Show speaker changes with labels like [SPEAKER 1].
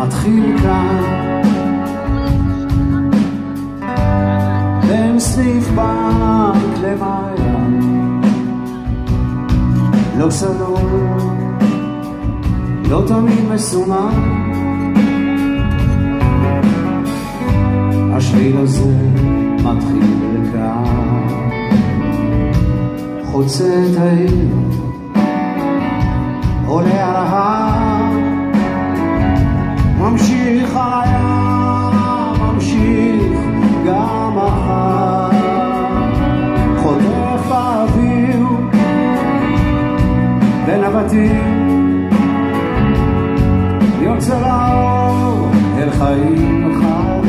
[SPEAKER 1] מתחיל כאן בין סניף בנק למעיין, לא סלול, לא תמיד מסומן, השביל הזה מתחיל כאן, חוצה את העיר, עולה על ההר, ממשיך על הים, ממשיך גם מחר, חוטף באוויר בין הבתים, יוצא לאור אל חיים חיים.